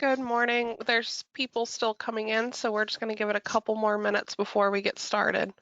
Good morning. There's people still coming in, so we're just going to give it a couple more minutes before we get started.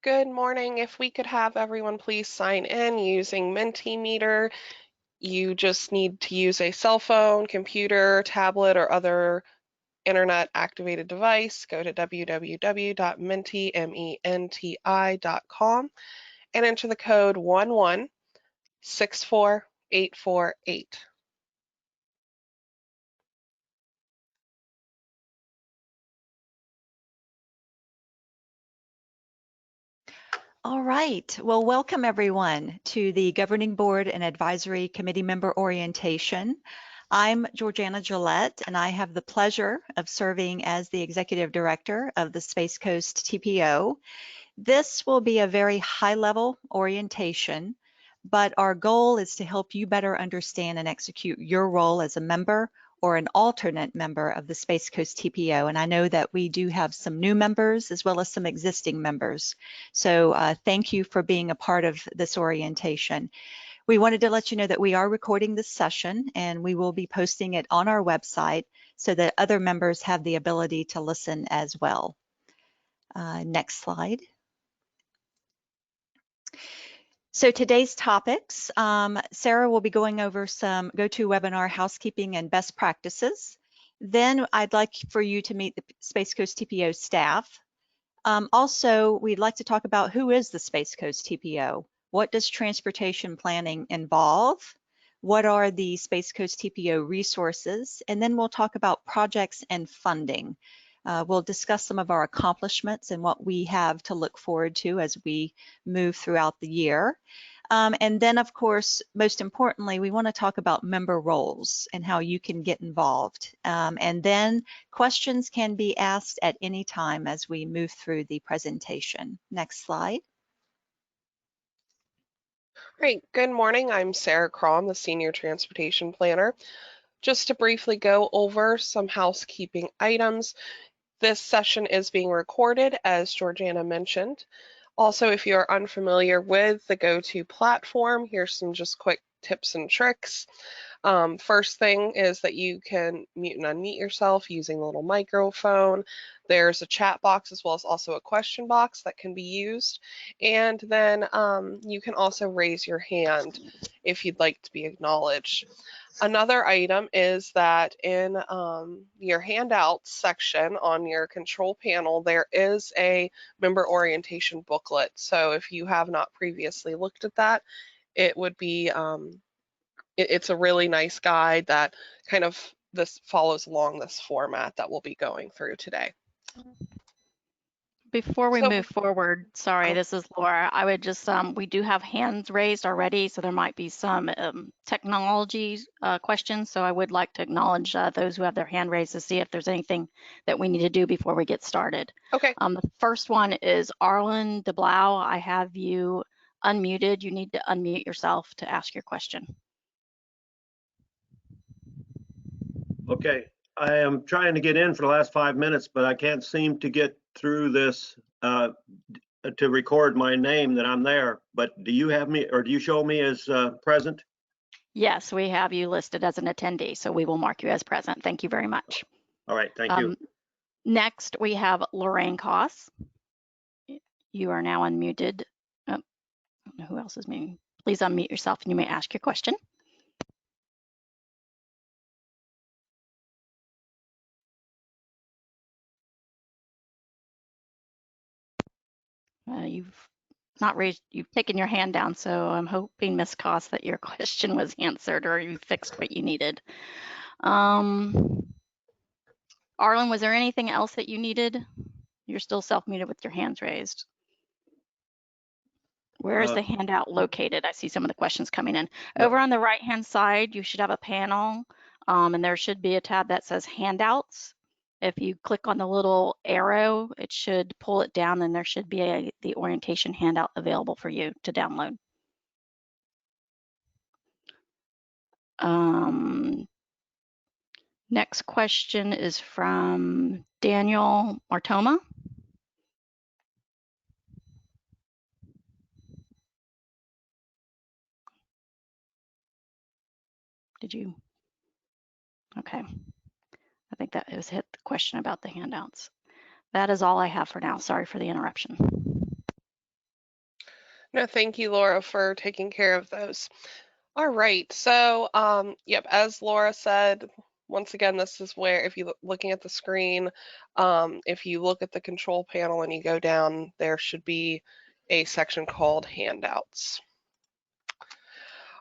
Good morning. If we could have everyone please sign in using Mentimeter. You just need to use a cell phone, computer, tablet, or other internet activated device. Go to www.menti.com and enter the code 1164848. All right. Well, welcome everyone to the Governing Board and Advisory Committee Member Orientation. I'm Georgiana Gillette, and I have the pleasure of serving as the Executive Director of the Space Coast TPO. This will be a very high-level orientation, but our goal is to help you better understand and execute your role as a member or an alternate member of the Space Coast TPO. And I know that we do have some new members as well as some existing members. So thank you for being a part of this orientation. We wanted to let you know that we are recording this session and we will be posting it on our website so that other members have the ability to listen as well. Next slide. So today's topics, Sarah will be going over some GoToWebinar housekeeping and best practices. Then I'd like for you to meet the Space Coast TPO staff. Also, we'd like to talk about who is the Space Coast TPO? What does transportation planning involve? What are the Space Coast TPO resources? And then we'll talk about projects and funding. We'll discuss some of our accomplishments and what we have to look forward to as we move throughout the year. And then, of course, most importantly, we want to talk about member roles and how you can get involved. And then questions can be asked at any time as we move through the presentation. Next slide. Great. Good morning. I'm Sarah Crom, the Senior Transportation Planner. Just to briefly go over some housekeeping items. This session is being recorded, as Georgiana mentioned. Also, if you're unfamiliar with the GoTo platform, here's some just quick tips and tricks. First thing is that you can mute and unmute yourself using the little microphone. There's a chat box as well as also a question box that can be used. And then you can also raise your hand if you'd like to be acknowledged. Another item is that in your handouts section on your control panel, there is a member orientation booklet. So if you have not previously looked at that, it would be, it's a really nice guide that kind of this follows along this format that we'll be going through today. Before we move forward, sorry, Oh. this is Laura. I would just, we do have hands raised already, so there might be some technology questions. So I would like to acknowledge those who have their hand raised to see if there's anything that we need to do before we get started. Okay. The first one is Arlen DeBlau. I have you unmuted. You need to unmute yourself to ask your question. Okay, I am trying to get in for the last 5 minutes, but I can't seem to get through this to record my name that I'm there. But do you have me, or do you show me as present? Yes, we have you listed as an attendee, so we will mark you as present. Thank you very much. All right, thank you. Next, we have Lorraine Koss. You are now unmuted. Oh, I don't know who else is muted. Please unmute yourself and you may ask your question. You've not raised, you've taken your hand down, so I'm hoping, Ms. Koss, that your question was answered or you fixed what you needed. Arlen, was there anything else that you needed? You're still self-muted with your hands raised. Where is the handout located? I see some of the questions coming in. Over on the right-hand side, you should have a panel, and there should be a tab that says handouts. If you click on the little arrow, it should pull it down, and there should be the orientation handout available for you to download. Next question is from Daniel Martoma. Did you? Okay. I think that has hit the question about the handouts. That is all I have for now. Sorry for the interruption. No, thank you, Laura, for taking care of those. All right, so yep, as Laura said, once again, this is where, if you're looking at the screen, if you look at the control panel and you go down, there should be a section called handouts.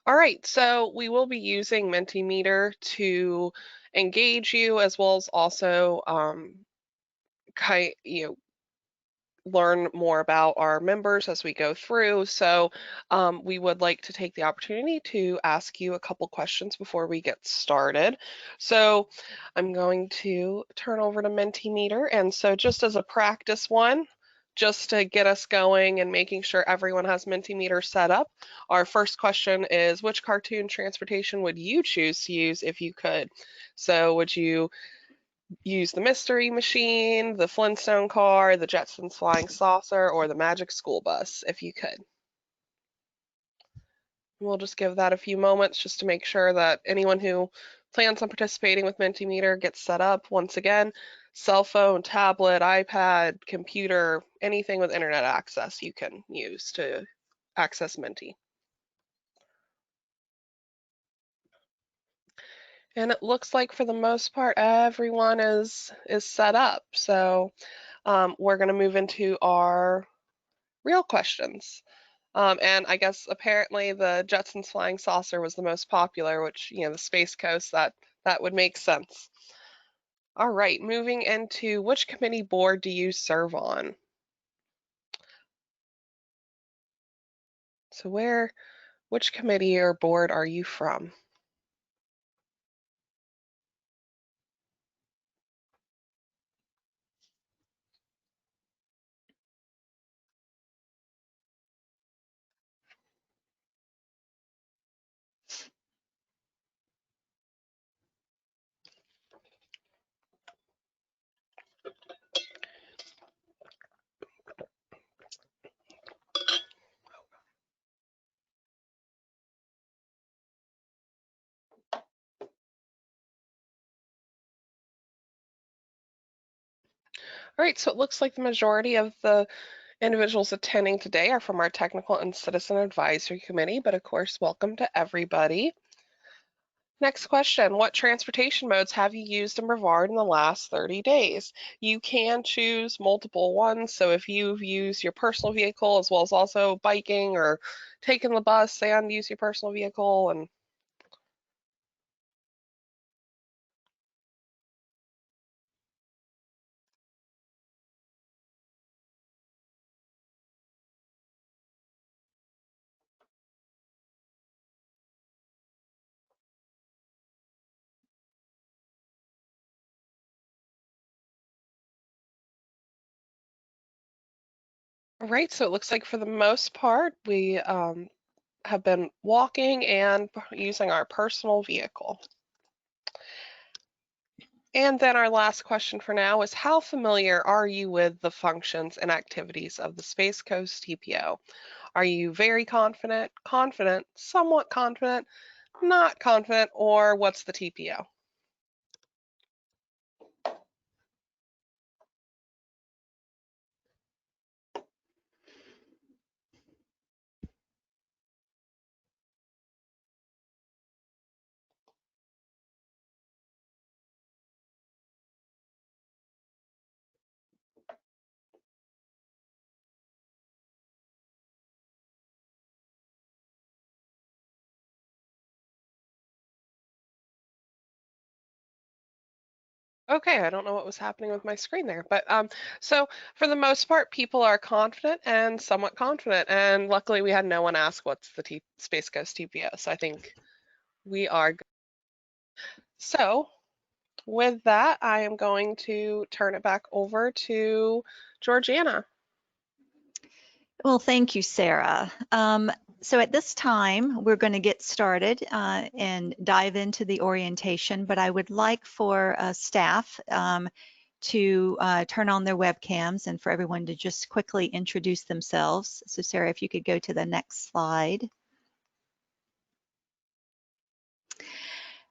All right, so we will be using Mentimeter to engage you, as well as also learn more about our members as we go through. So we would like to take the opportunity to ask you a couple questions before we get started. So I'm going to turn over to Mentimeter. And so just as a practice one, just to get us going and making sure everyone has Mentimeter set up, our first question is, which cartoon transportation would you choose to use if you could? So would you use the Mystery Machine, the Flintstone car, the Jetsons Flying Saucer, or the Magic School Bus, if you could? We'll just give that a few moments just to make sure that anyone who plans on participating with Mentimeter gets set up. Once again, cell phone, tablet, iPad, computer, anything with internet access you can use to access Menti. And it looks like for the most part, everyone is set up. So we're going to move into our real questions. And I guess apparently the Jetsons Flying Saucer was the most popular, which, you know, the Space Coast, that would make sense. All right, moving into, which committee board do you serve on? So which committee or board are you from? All right, so it looks like the majority of the individuals attending today are from our Technical and Citizen Advisory Committee, but of course, welcome to everybody. Next question, what transportation modes have you used in Brevard in the last 30 days? You can choose multiple ones, so if you've used your personal vehicle as well as also biking or taking the bus and use your personal vehicle, and Right, so it looks like for the most part, we have been walking and using our personal vehicle. And then our last question for now is, how familiar are you with the functions and activities of the Space Coast TPO? Are you very confident, confident, somewhat confident, not confident, or what's the TPO? Okay, I don't know what was happening with my screen there, but so for the most part, people are confident and somewhat confident, and luckily we had no one ask what's the Space Coast TPO, so I think we are good. So with that, I am going to turn it back over to Georgiana. Well, thank you, Sarah. So at this time, we're going to get started and dive into the orientation, but I would like for staff to turn on their webcams and for everyone to just quickly introduce themselves. So Sarah, if you could go to the next slide.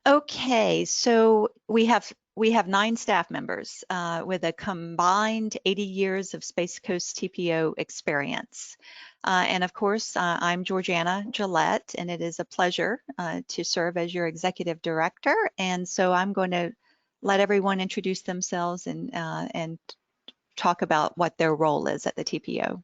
Okay, so we have 9 staff members with a combined 80 years of Space Coast TPO experience. And of course, I'm Georgiana Gillette, and it is a pleasure to serve as your executive director. And so I'm going to let everyone introduce themselves and talk about what their role is at the TPO.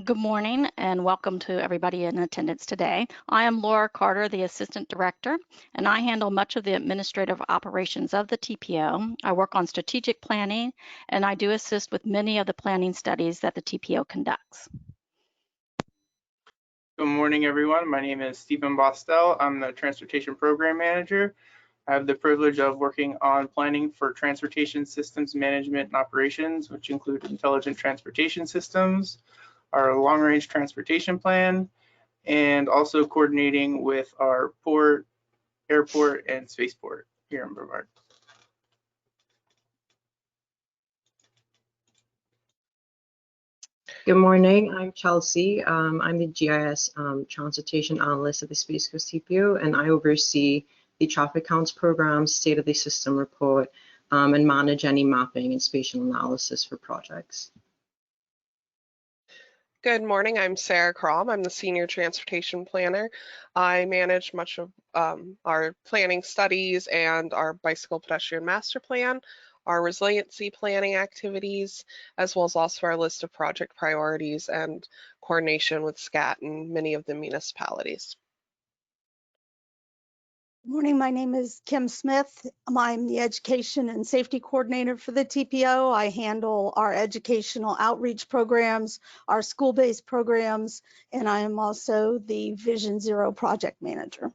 Good morning and welcome to everybody in attendance today. I am Laura Carter, the Assistant Director, and I handle much of the administrative operations of the TPO. I work on strategic planning and I do assist with many of the planning studies that the TPO conducts. Good morning, everyone. My name is Stephen Bostel. I'm the Transportation Program Manager. I have the privilege of working on planning for transportation systems management and operations, which include intelligent transportation systems, our long-range transportation plan, and also coordinating with our port, airport, and spaceport here in Brevard. Good morning, I'm Chelsea. I'm the GIS Transportation Analyst at the Space Coast TPO, and I oversee the traffic counts program, state of the system report, and manage any mapping and spatial analysis for projects. Good morning, I'm Sarah Crom. I'm the Senior Transportation Planner. I manage much of our planning studies and our bicycle pedestrian master plan, our resiliency planning activities, as well as also our list of project priorities and coordination with SCAT and many of the municipalities. Good morning, my name is Kim Smith. I'm the Education and Safety Coordinator for the TPO. I handle our educational outreach programs, our school-based programs, and I am also the Vision Zero Project Manager.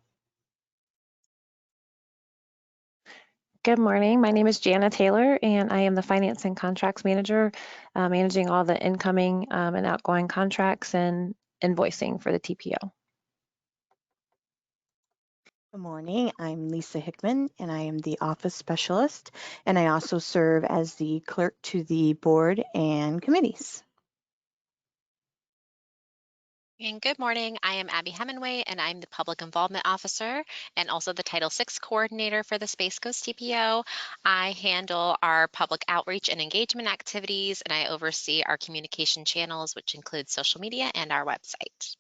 Good morning. My name is Jana Taylor, and I am the Finance and Contracts Manager, managing all the incoming and outgoing contracts and invoicing for the TPO. Good morning, I'm Lisa Hickman and I am the office specialist, and I also serve as the clerk to the board and committees. And good morning, I am Abby Hemingway and I'm the Public Involvement Officer and also the Title VI Coordinator for the Space Coast TPO. I handle our public outreach and engagement activities, and I oversee our communication channels, which include social media and our website.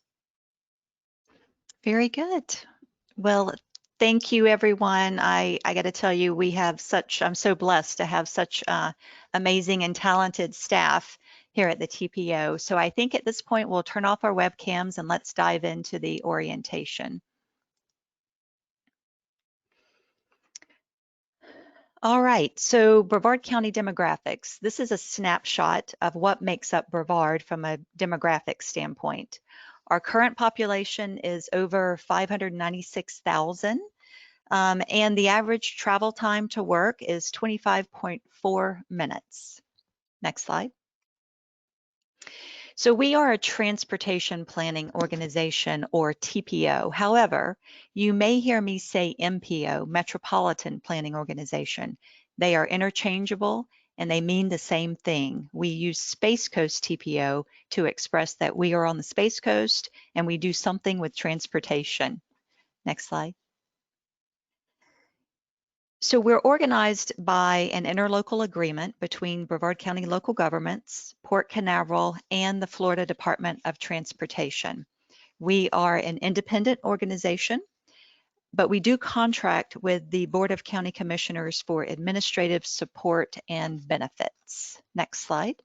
Very good. Well, thank you, everyone. I got to tell you, I'm so blessed to have such amazing and talented staff here at the TPO. So I think at this point, we'll turn off our webcams and let's dive into the orientation. All right, so Brevard County demographics. This is a snapshot of what makes up Brevard from a demographic standpoint. Our current population is over 596,000, and the average travel time to work is 25.4 minutes. Next slide. So we are a transportation planning organization, or TPO. However, you may hear me say MPO, Metropolitan Planning Organization. They are interchangeable and they mean the same thing. We use Space Coast TPO to express that we are on the Space Coast and we do something with transportation. Next slide. So we're organized by an interlocal agreement between Brevard County local governments, Port Canaveral, and the Florida Department of Transportation. We are an independent organization, but we do contract with the Board of County Commissioners for administrative support and benefits. Next slide.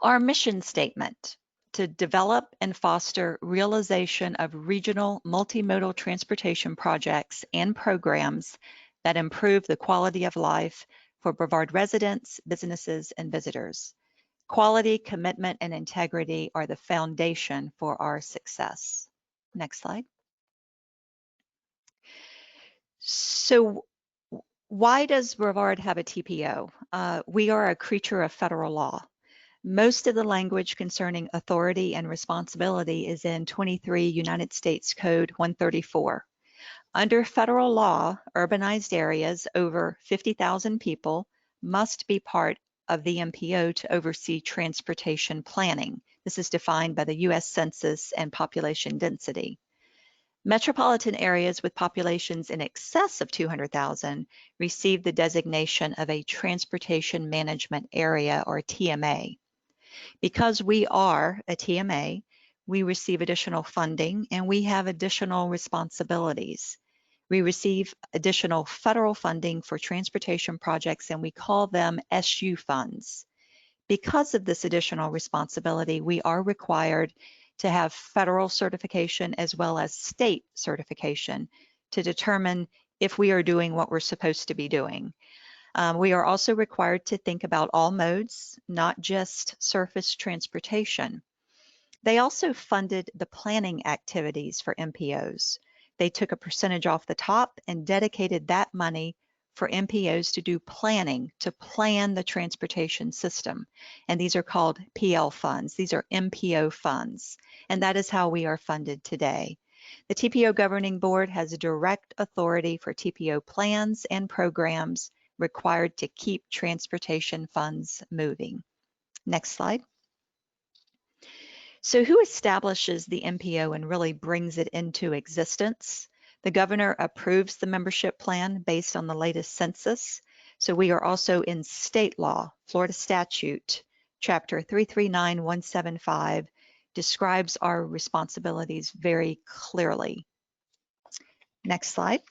Our mission statement: to develop and foster realization of regional multimodal transportation projects and programs that improve the quality of life for Brevard residents, businesses, and visitors. Quality, commitment, and integrity are the foundation for our success. Next slide. So why does Brevard have a TPO? We are a creature of federal law. Most of the language concerning authority and responsibility is in 23 United States Code 134. Under federal law, urbanized areas over 50,000 people must be part of the MPO to oversee transportation planning. This is defined by the U.S. Census and population density. Metropolitan areas with populations in excess of 200,000 receive the designation of a Transportation Management Area, or TMA. Because we are a TMA, we receive additional funding and we have additional responsibilities. We receive additional federal funding for transportation projects and we call them SU funds. Because of this additional responsibility, we are required to have federal certification as well as state certification to determine if we are doing what we're supposed to be doing. We are also required to think about all modes, not just surface transportation. They also funded the planning activities for MPOs. They took a percentage off the top and dedicated that money for MPOs to do planning, to plan the transportation system. And these are called PL funds. These are MPO funds. And that is how we are funded today. The TPO Governing Board has direct authority for TPO plans and programs required to keep transportation funds moving. Next slide. So who establishes the MPO and really brings it into existence? The governor approves the membership plan based on the latest census. So we are also in state law. Florida statute, chapter 339175, describes our responsibilities very clearly. Next slide.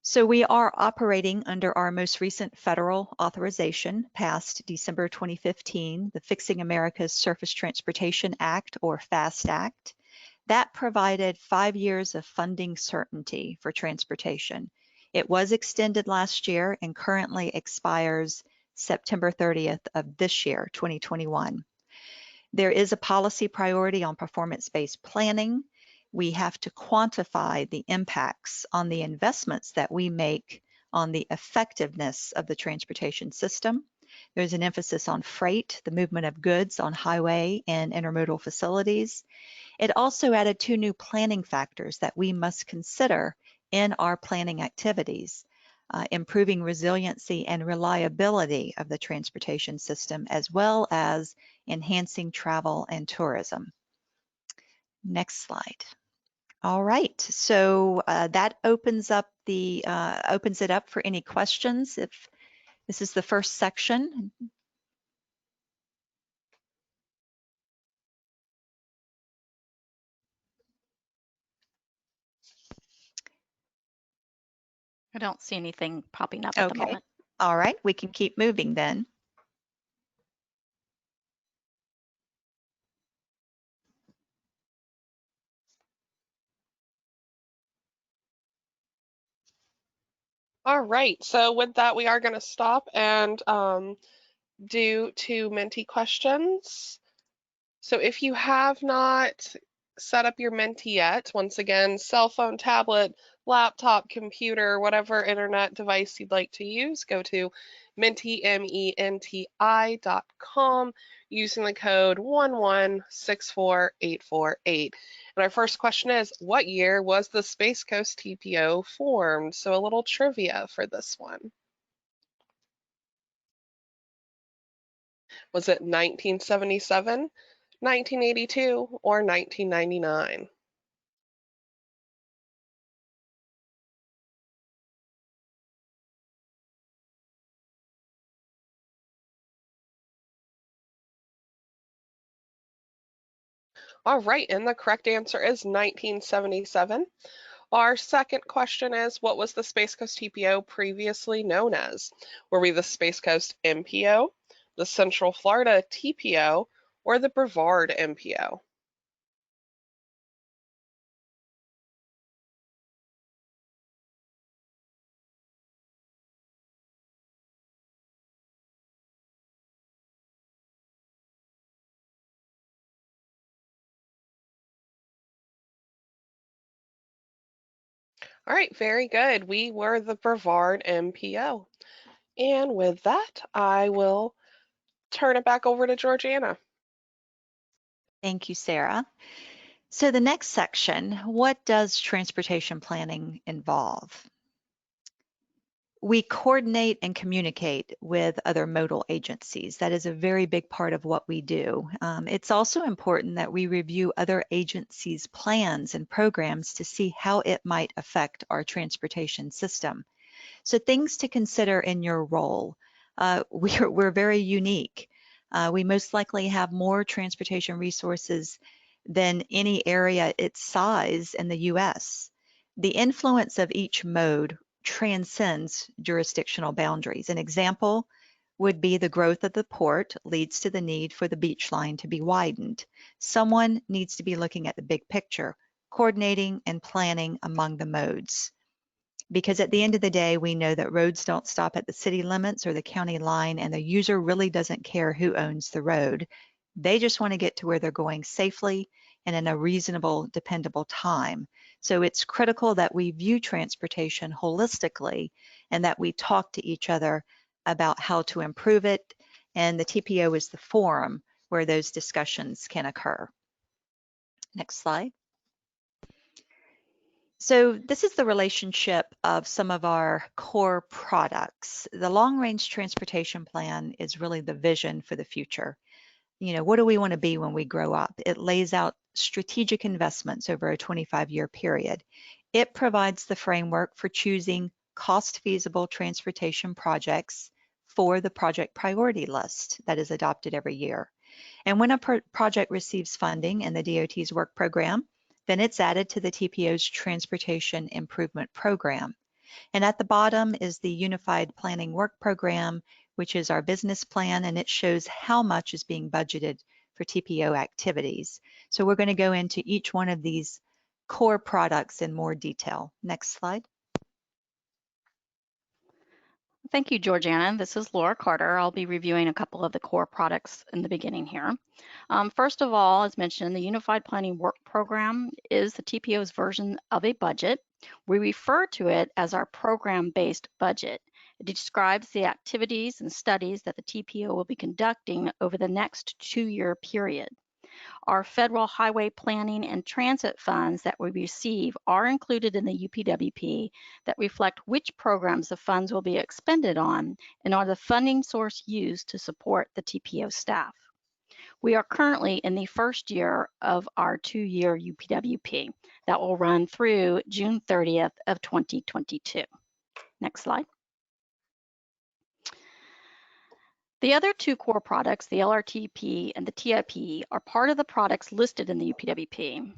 So we are operating under our most recent federal authorization passed December 2015, the Fixing America's Surface Transportation Act, or FAST Act. That provided 5 years of funding certainty for transportation. It was extended last year and currently expires September 30th of this year, 2021. There is a policy priority on performance-based planning. We have to quantify the impacts on the investments that we make on the effectiveness of the transportation system. There's an emphasis on freight, the movement of goods on highway and intermodal facilities. It also added 2 new planning factors that we must consider in our planning activities, improving resiliency and reliability of the transportation system, as well as enhancing travel and tourism. Next slide. All right, so that opens up the opens it up for any questions. If this is the first section. I don't see anything popping up at the moment. All right, we can keep moving then. All right, so with that, we are going to stop and do 2 Menti questions. So if you have not set up your Menti yet, once again, cell phone, tablet, laptop, computer, whatever internet device you'd like to use, go to menti, MENTI.com, using the code 1164848. And our first question is, what year was the Space Coast TPO formed? So a little trivia for this one. Was it 1977, 1982, or 1999? All right, and the correct answer is 1977. Our second question is, what was the Space Coast TPO previously known as? Were we the Space Coast MPO, the Central Florida TPO, or the Brevard MPO? All right, very good. We were the Brevard MPO. And with that, I will turn it back over to Georgiana. Thank you, Sarah. So the next section, what does transportation planning involve? We coordinate and communicate with other modal agencies. That is a very big part of what we do. It's also important that we review other agencies' plans and programs to see how it might affect our transportation system. So things to consider in your role. We're very unique. We most likely have more transportation resources than any area its size in the US. The influence of each mode transcends jurisdictional boundaries. An example would be the growth of the port leads to the need for the beach line to be widened. Someone needs to be looking at the big picture, coordinating and planning among the modes. Because at the end of the day, we know that roads don't stop at the city limits or the county line, and the user really doesn't care who owns the road. They just want to get to where they're going safely and in a reasonable, dependable time. So it's critical that we view transportation holistically and that we talk to each other about how to improve it. And the TPO is the forum where those discussions can occur. Next slide. So this is the relationship of some of our core products. The long-range transportation plan is really the vision for the future. You know, what do we want to be when we grow up? It lays out strategic investments over a 25-year period. It provides the framework for choosing cost-feasible transportation projects for the project priority list that is adopted every year. And when a project receives funding in the DOT's work program, then it's added to the TPO's Transportation Improvement Program. And at the bottom is the Unified Planning Work Program, which is our business plan, and it shows how much is being budgeted for TPO activities. So we're going to go into each one of these core products in more detail. Next slide. Thank you, Georgiana. This is Laura Carter. I'll be reviewing a couple of the core products in the beginning here. First of all, as mentioned, the Unified Planning Work Program is the TPO's version of a budget. We refer to it as our program-based budget. It describes the activities and studies that the TPO will be conducting over the next 2-year period. Our federal highway planning and transit funds that we receive are included in the UPWP that reflect which programs the funds will be expended on and are the funding source used to support the TPO staff. We are currently in the first year of our 2-year UPWP that will run through June 30th of 2022. Next slide. The other two core products, the LRTP and the TIP, are part of the products listed in the UPWP.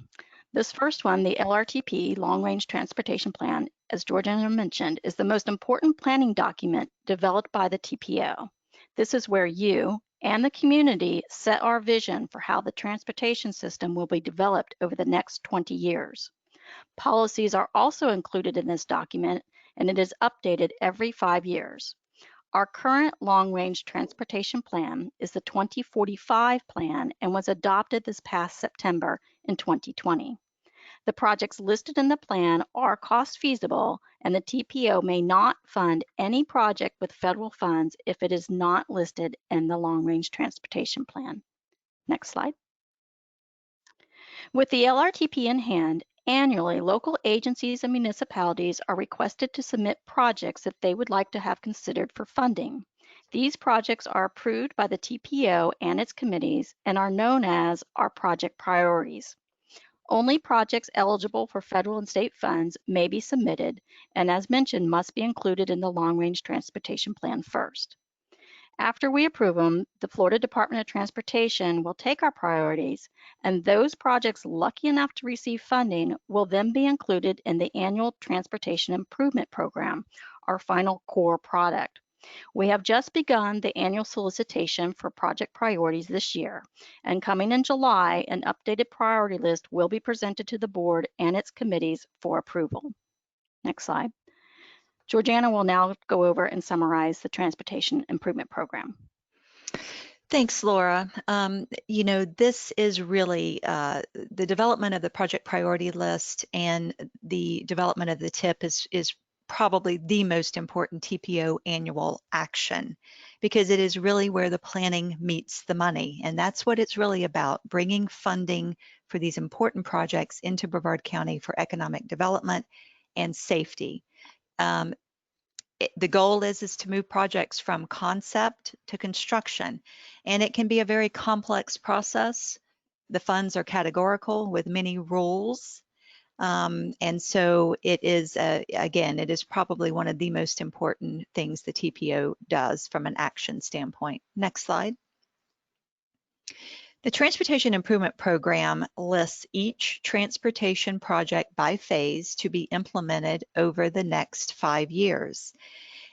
This first one, the LRTP, Long Range Transportation Plan, as Georgiana mentioned, is the most important planning document developed by the TPO. This is where you and the community set our vision for how the transportation system will be developed over the next 20 years. Policies are also included in this document, and it is updated every 5 years. Our current long-range transportation plan is the 2045 plan and was adopted this past September in 2020. The projects listed in the plan are cost feasible, and the TPO may not fund any project with federal funds if it is not listed in the long-range transportation plan. Next slide. With the LRTP in hand, annually, local agencies and municipalities are requested to submit projects that they would like to have considered for funding. These projects are approved by the TPO and its committees and are known as our project priorities. Only projects eligible for federal and state funds may be submitted, and as mentioned, must be included in the long-range transportation plan first. After we approve them, the Florida Department of Transportation will take our priorities, and those projects lucky enough to receive funding will then be included in the annual Transportation Improvement Program, our final core product. We have just begun the annual solicitation for project priorities this year, and coming in July, an updated priority list will be presented to the board and its committees for approval. Next slide. Georgiana will now go over and summarize the Transportation Improvement Program. Thanks, Laura. You know, this is really the development of the project priority list and the development of the TIP is probably the most important TPO annual action, because it is really where the planning meets the money. And that's what it's really about, bringing funding for these important projects into Brevard County for economic development and safety. The goal is to move projects from concept to construction, and it can be a very complex process. The funds are categorical with many rules. And so it is, again, it is probably one of the most important things the TPO does from an action standpoint. Next slide. The Transportation Improvement Program lists each transportation project by phase to be implemented over the next 5 years.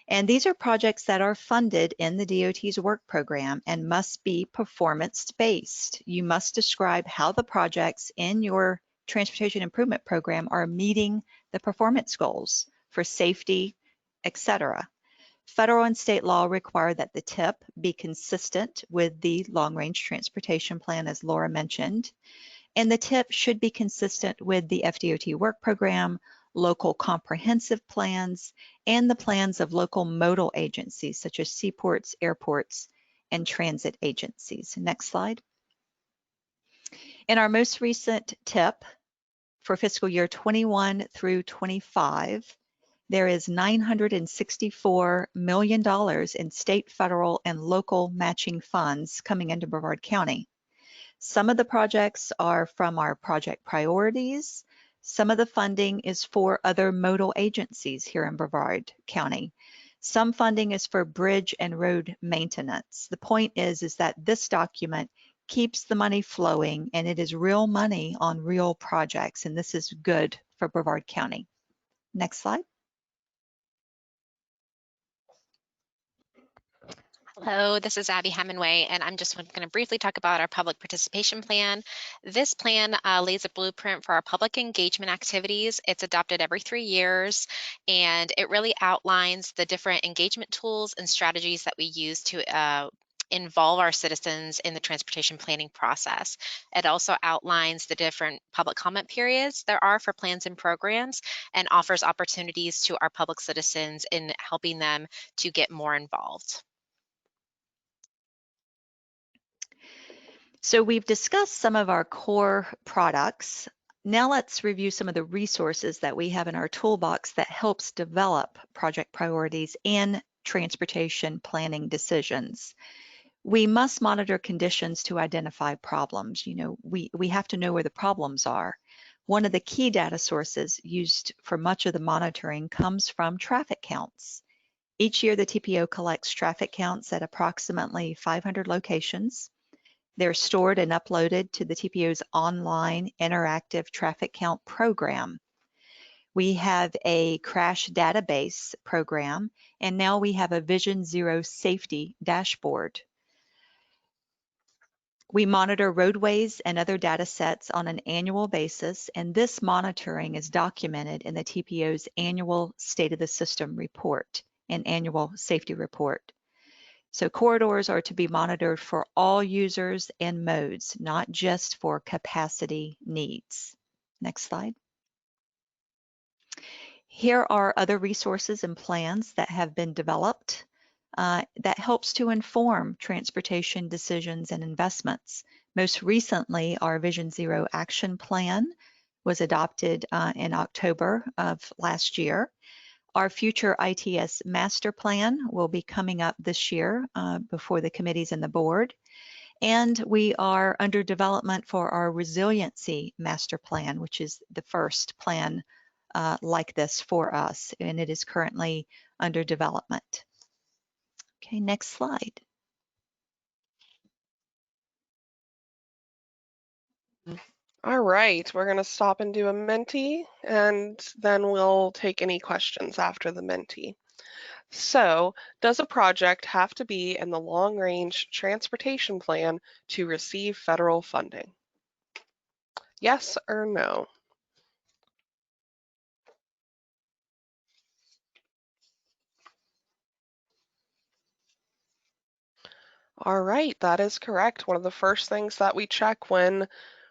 And these are projects that are funded in the DOT's work program and must be performance-based. You must describe how the projects in your Transportation Improvement Program are meeting the performance goals for safety, etc. Federal and state law require that the TIP be consistent with the long-range transportation plan, as Laura mentioned, and the TIP should be consistent with the FDOT work program, local comprehensive plans, and the plans of local modal agencies such as seaports, airports, and transit agencies. Next slide. In our most recent TIP for fiscal year 21 through 25, there is $964 million in state, federal, and local matching funds coming into Brevard County. Some of the projects are from our project priorities. Some of the funding is for other modal agencies here in Brevard County. Some funding is for bridge and road maintenance. The point is that this document keeps the money flowing, and it is real money on real projects, and this is good for Brevard County. Next slide. Hello, this is Abby Hemingway, and I'm just going to briefly talk about our public participation plan. This plan lays a blueprint for our public engagement activities. It's adopted every 3 years, and it really outlines the different engagement tools and strategies that we use to involve our citizens in the transportation planning process. It also outlines the different public comment periods there are for plans and programs and offers opportunities to our public citizens in helping them to get more involved. So we've discussed some of our core products. Now let's review some of the resources that we have in our toolbox that helps develop project priorities and transportation planning decisions. We must monitor conditions to identify problems. You know, we have to know where the problems are. One of the key data sources used for much of the monitoring comes from traffic counts. Each year, the TPO collects traffic counts at approximately 500 locations. They're stored and uploaded to the TPO's online interactive traffic count program. We have a crash database program, and now we have a Vision Zero safety dashboard. We monitor roadways and other data sets on an annual basis, and this monitoring is documented in the TPO's annual State of the System report and annual safety report. So corridors are to be monitored for all users and modes, not just for capacity needs. Next slide. Here are other resources and plans that have been developed that helps to inform transportation decisions and investments. Most recently, our Vision Zero Action Plan was adopted in October of last year. Our future ITS master plan will be coming up this year before the committees and the board. And we are under development for our resiliency master plan, which is the first plan like this for us, and it is currently under development. Okay, next slide. All right, we're going to stop and do a Menti, and then we'll take any questions after the Menti. So, does a project have to be in the long-range transportation plan to receive federal funding? Yes or no? All right, that is correct. One of the first things that we check when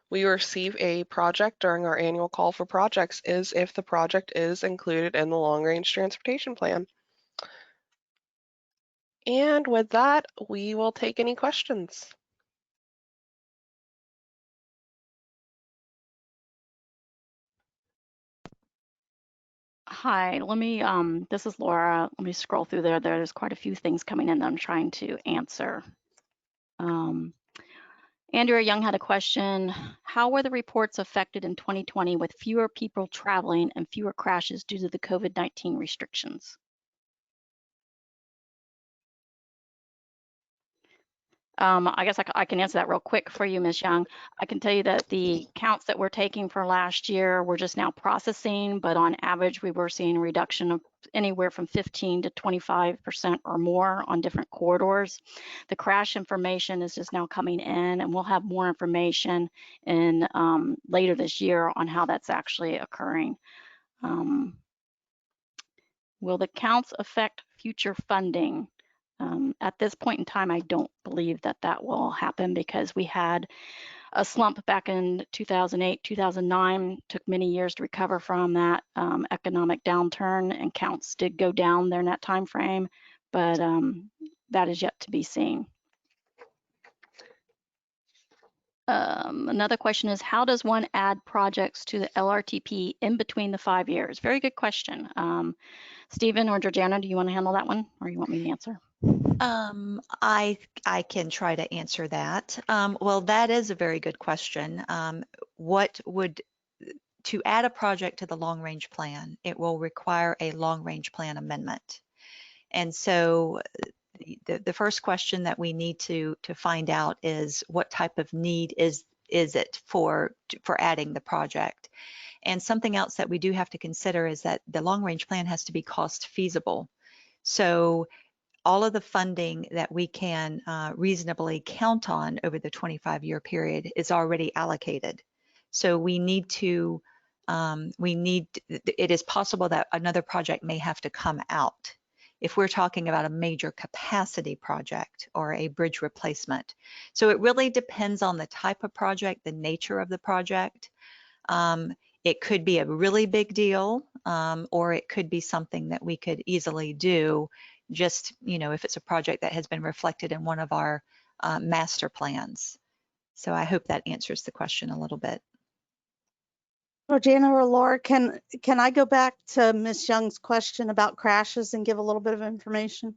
we receive a project during our annual call for projects is if the project is included in the long-range transportation plan. And with that, we will take any questions. Hi, let me, this is Laura. Let me scroll through there. There's quite a few things coming in that I'm trying to answer. Andrea Young had a question. How were the reports affected in 2020 with fewer people traveling and fewer crashes due to the COVID-19 restrictions? I guess I can answer that real quick for you, Ms. Young. I can tell you that the counts that we're taking for last year, we're just now processing, but on average, we were seeing a reduction of anywhere from 15 to 25% or more on different corridors. The crash information is just now coming in, and we'll have more information in later this year on how that's actually occurring. Will the counts affect future funding? At this point in time, I don't believe that that will happen because we had a slump back in 2008, 2009, took many years to recover from that economic downturn, and counts did go down there in that time frame, but that is yet to be seen. Another question is, how does one add projects to the LRTP in between the 5 years? Very good question. Stephen or Georgiana, do you want to handle that one, or you want me to answer? I can try to answer that. Well, that is a very good question. To add a project to the long range plan, it will require a long range plan amendment. And so the first question that we need to find out is what type of need is it for adding the project. And something else that we do have to consider is that the long range plan has to be cost feasible. So all of the funding that we can reasonably count on over the 25-year period is already allocated. So it is possible that another project may have to come out if we're talking about a major capacity project or a bridge replacement. So it really depends on the type of project, the nature of the project. It could be a really big deal, or it could be something that we could easily do just, if it's a project that has been reflected in one of our master plans. So I hope that answers the question a little bit. Georgiana or Laura, can I go back to Ms. Young's question about crashes and give a little bit of information?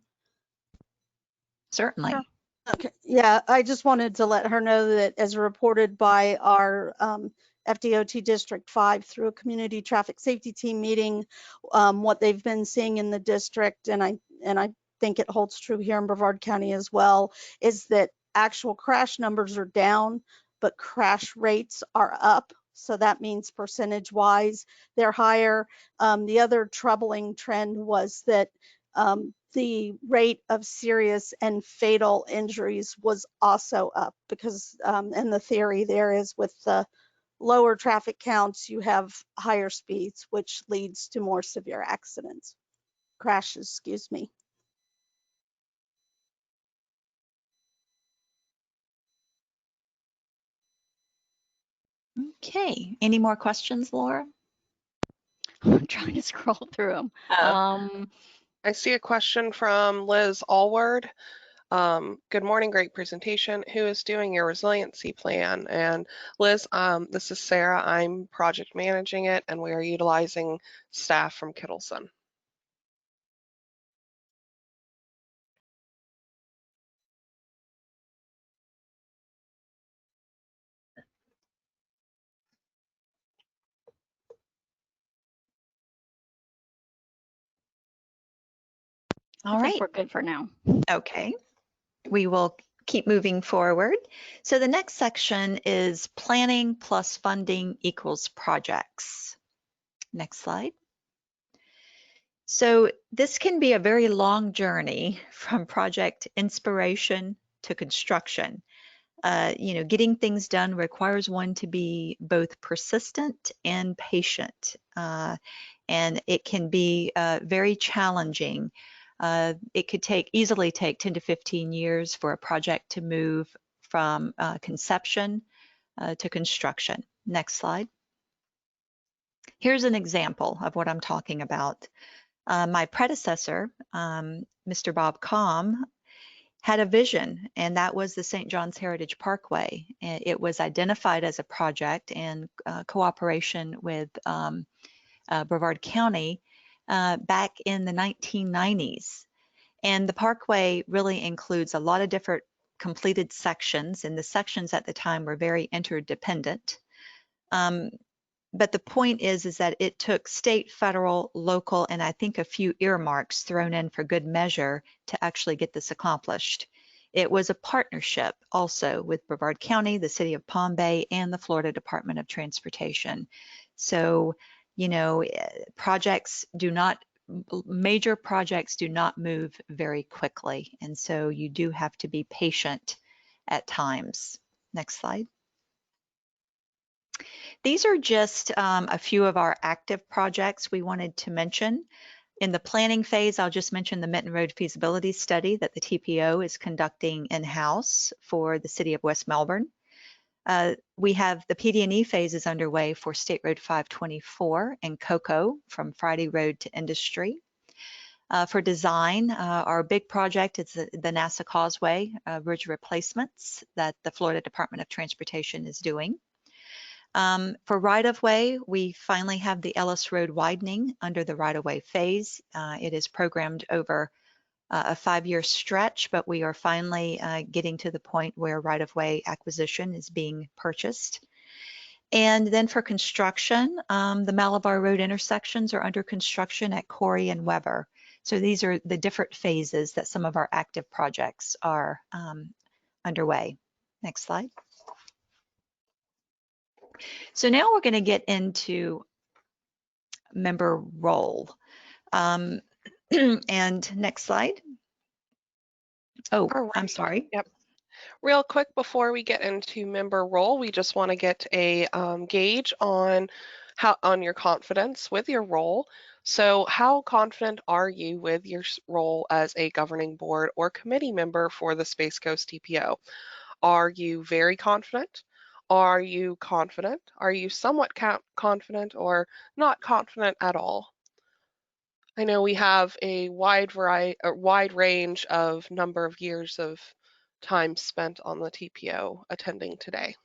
Certainly. Sure. Okay. Yeah, I just wanted to let her know that as reported by our FDOT District 5 through a community traffic safety team meeting, what they've been seeing in the district, and I think it holds true here in Brevard County as well, is that actual crash numbers are down, but crash rates are up. So that means percentage wise, they're higher. The other troubling trend was that the rate of serious and fatal injuries was also up because, and the theory there is with the lower traffic counts, you have higher speeds, which leads to more severe accidents, crashes, excuse me. Okay, any more questions, Laura? I'm trying to scroll through them. I see a question from Liz Allward. Good morning, great presentation. Who is doing your resiliency plan? And Liz, this is Sarah. I'm project managing it, and we are utilizing staff from Kittleson. All I think right. we're good for now. Okay, we will keep moving forward. So the next section is planning plus funding equals projects. Next slide. So this can be a very long journey from project inspiration to construction. Getting things done requires one to be both persistent and patient, and it can be very challenging. It could easily take 10 to 15 years for a project to move from conception to construction. Next slide. Here's an example of what I'm talking about. My predecessor, Mr. Bob Comm, had a vision, and that was the St. John's Heritage Parkway. It was identified as a project in cooperation with Brevard County back in the 1990s. And the Parkway really includes a lot of different completed sections, and the sections at the time were very interdependent. But the point is that it took state, federal, local, and I think a few earmarks thrown in for good measure to actually get this accomplished. It was a partnership also with Brevard County, the City of Palm Bay, and the Florida Department of Transportation. So, major projects do not move very quickly. And so you do have to be patient at times. Next slide. These are just a few of our active projects we wanted to mention. In the planning phase, I'll just mention the Minton Road feasibility study that the TPO is conducting in-house for the City of West Melbourne. We have the PD&E phases underway for State Road 524 and Cocoa from Friday Road to Industry. For design, our big project is the NASA Causeway bridge replacements that the Florida Department of Transportation is doing. For right-of-way, we finally have the Ellis Road widening under the right-of-way phase. It is programmed over a 5-year stretch, but we are finally getting to the point where right-of-way acquisition is being purchased. And then for construction, the Malabar Road intersections are under construction at Corey and Weber. So these are the different phases that some of our active projects are underway. Next slide. So now we're going to get into member role. And next slide. Oh, All right. I'm sorry. Yep. Real quick before we get into member role, we just want to get a gauge on your confidence with your role. So how confident are you with your role as a governing board or committee member for the Space Coast TPO? Are you very confident? Are you confident? Are you somewhat confident or not confident at all? I know we have a wide range of number of years of time spent on the TPO attending today.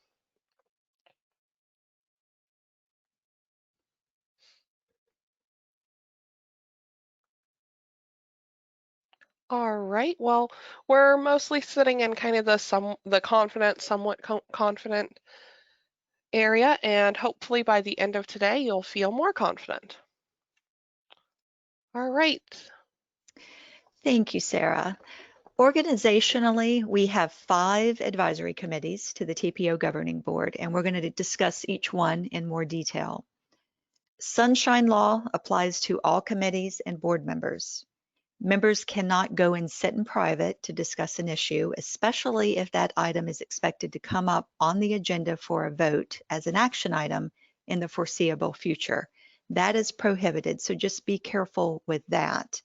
All right, well, we're mostly sitting in kind of the confident, somewhat confident area, and hopefully by the end of today, you'll feel more confident. All right. Thank you, Sarah. Organizationally, we have 5 advisory committees to the TPO Governing Board, and we're going to discuss each one in more detail. Sunshine Law applies to all committees and board members. Members cannot go and sit in private to discuss an issue, especially if that item is expected to come up on the agenda for a vote as an action item in the foreseeable future. That is prohibited, so just be careful with that.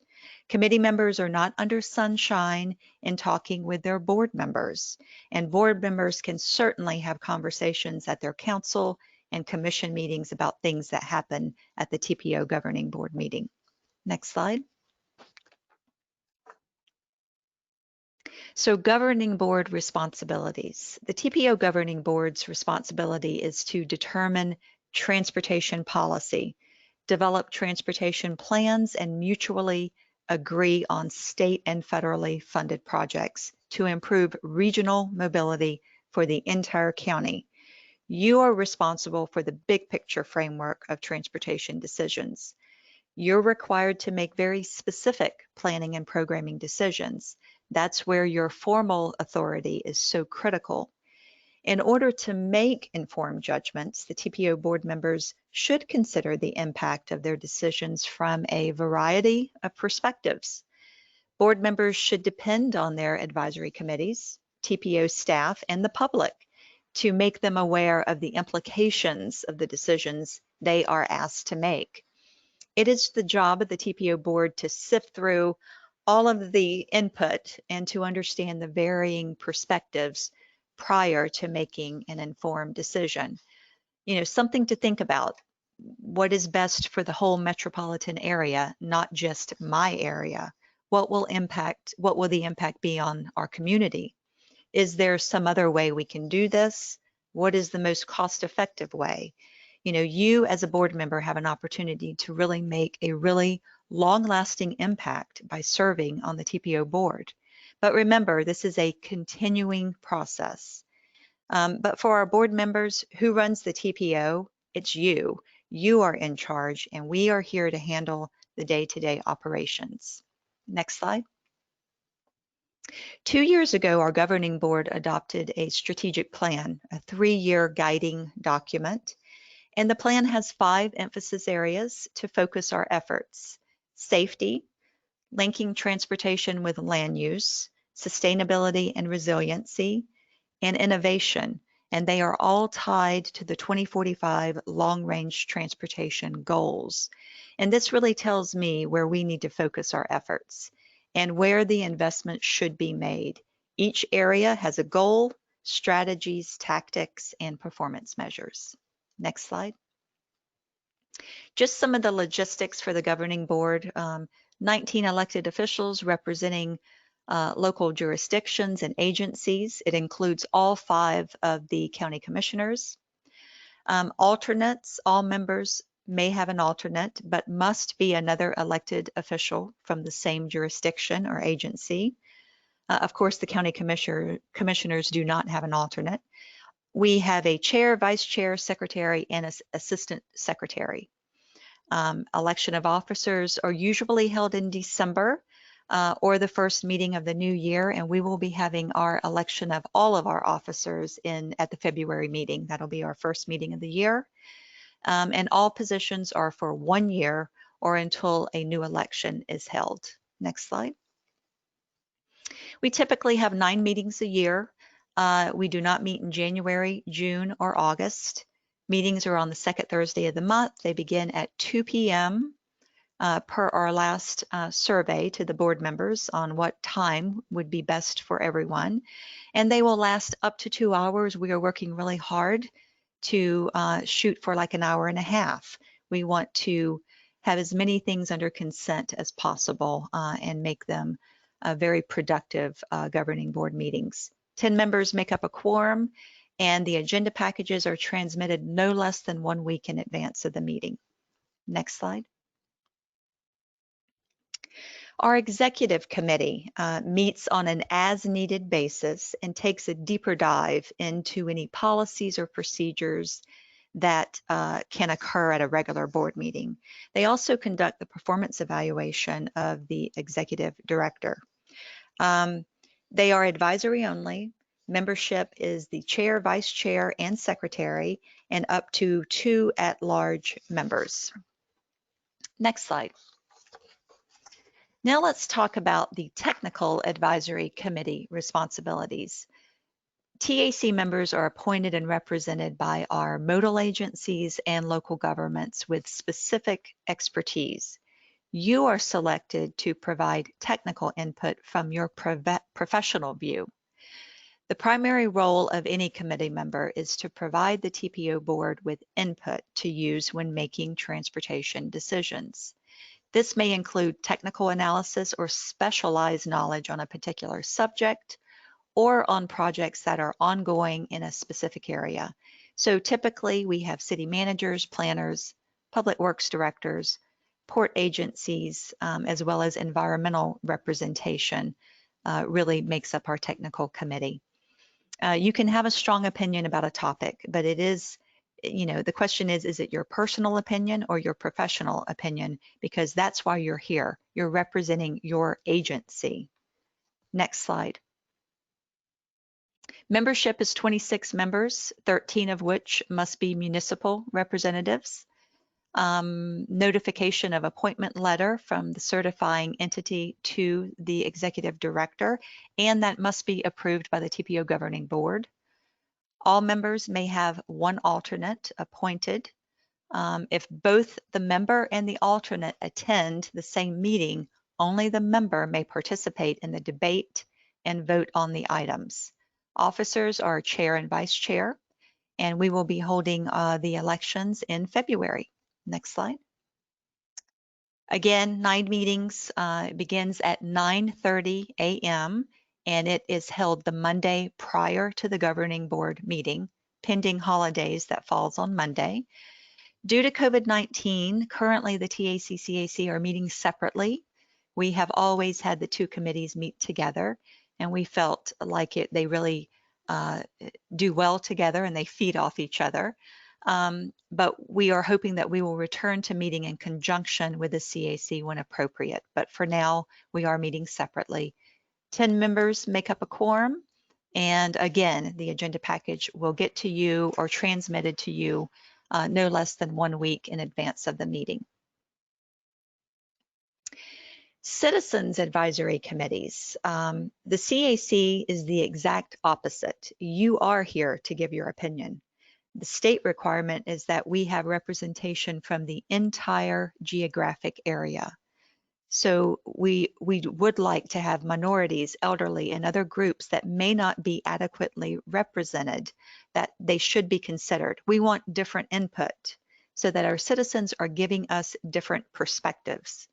Committee members are not under sunshine in talking with their board members, and board members can certainly have conversations at their council and commission meetings about things that happen at the TPO Governing Board meeting. Next slide. So Governing Board responsibilities. The TPO Governing Board's responsibility is to determine transportation policy, develop transportation plans, and mutually agree on state and federally funded projects to improve regional mobility for the entire county. You are responsible for the big picture framework of transportation decisions. You're required to make very specific planning and programming decisions. That's where your formal authority is so critical. In order to make informed judgments, the TPO board members should consider the impact of their decisions from a variety of perspectives. Board members should depend on their advisory committees, TPO staff, and the public to make them aware of the implications of the decisions they are asked to make. It is the job of the TPO board to sift through all of the input and to understand the varying perspectives prior to making an informed decision. You know, something to think about. What is best for the whole metropolitan area, not just my area? What will the impact be on our community? Is there some other way we can do this? What is the most cost-effective way? You know, you as a board member have an opportunity to really make a really long-lasting impact by serving on the TPO board. But remember, this is a continuing process. But for our board members, who runs the TPO? It's you. You are in charge, and we are here to handle the day-to-day operations. Next slide. 2 years ago, our governing board adopted a strategic plan, a 3-year guiding document. And the plan has 5 emphasis areas to focus our efforts: safety, linking transportation with land use, sustainability and resiliency, and innovation. And they are all tied to the 2045 long-range transportation goals. And this really tells me where we need to focus our efforts and where the investment should be made. Each area has a goal, strategies, tactics, and performance measures. Next slide. Just some of the logistics for the governing board. 19 elected officials representing local jurisdictions and agencies. It includes all 5 of the county commissioners. Alternates, all members may have an alternate, but must be another elected official from the same jurisdiction or agency. Of course, the county commissioners do not have an alternate. We have a chair, vice chair, secretary, and assistant secretary. Election of officers are usually held in December or the first meeting of the new year, and we will be having our election of all of our officers at the February meeting. That'll be our first meeting of the year. And all positions are for 1 year or until a new election is held. Next slide. We typically have 9 meetings a year. We do not meet in January, June, or August. Meetings are on the 2nd Thursday of the month. They begin at 2 p.m. Per our last survey to the board members on what time would be best for everyone. And they will last up to 2 hours. We are working really hard to shoot for like an hour and a half. We want to have as many things under consent as possible and make them very productive governing board meetings. 10 members make up a quorum, and the agenda packages are transmitted no less than 1 week in advance of the meeting. Next slide. Our executive committee meets on an as-needed basis and takes a deeper dive into any policies or procedures that can occur at a regular board meeting. They also conduct the performance evaluation of the executive director. They are advisory only. Membership is the chair, vice chair, and secretary, and up to 2 at-large members. Next slide. Now let's talk about the technical advisory committee responsibilities. TAC members are appointed and represented by our modal agencies and local governments with specific expertise. You are selected to provide technical input from your professional view. The primary role of any committee member is to provide the TPO board with input to use when making transportation decisions. This may include technical analysis or specialized knowledge on a particular subject or on projects that are ongoing in a specific area. So typically we have city managers, planners, public works directors, port agencies, as well as environmental representation really makes up our technical committee. You can have a strong opinion about a topic, but it is, the question is it your personal opinion or your professional opinion? Because that's why you're here. You're representing your agency. Next slide. Membership is 26 members, 13 of which must be municipal representatives. Notification of appointment letter from the certifying entity to the executive director, and that must be approved by the TPO governing board. All members may have one alternate appointed. If both the member and the alternate attend the same meeting, only the member may participate in the debate and vote on the items. Officers are chair and vice chair, and we will be holding the elections in February. Next slide. Again, 9 meetings. It begins at 9:30 a.m. and it is held the Monday prior to the governing board meeting, pending holidays that falls on Monday. Due to COVID-19, currently the TAC-CAC are meeting separately. We have always had the two committees meet together, and we felt like they really do well together and they feed off each other. But we are hoping that we will return to meeting in conjunction with the CAC when appropriate. But for now, we are meeting separately. 10 members make up a quorum. And again, the agenda package will get to you or transmitted to you no less than 1 week in advance of the meeting. Citizens advisory committees. The CAC is the exact opposite. You are here to give your opinion. The state requirement is that we have representation from the entire geographic area. So we would like to have minorities, elderly, and other groups that may not be adequately represented, that they should be considered. We want different input so that our citizens are giving us different perspectives.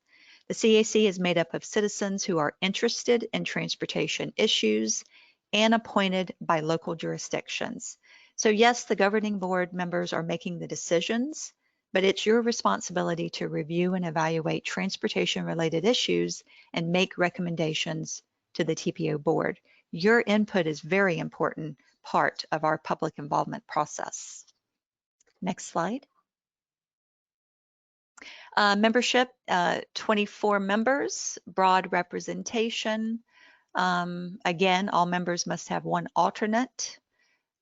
The CAC is made up of citizens who are interested in transportation issues and appointed by local jurisdictions. So yes, the governing board members are making the decisions, but it's your responsibility to review and evaluate transportation-related issues and make recommendations to the TPO board. Your input is a very important part of our public involvement process. Next slide. Membership, 24 members, broad representation. Again, all members must have one alternate.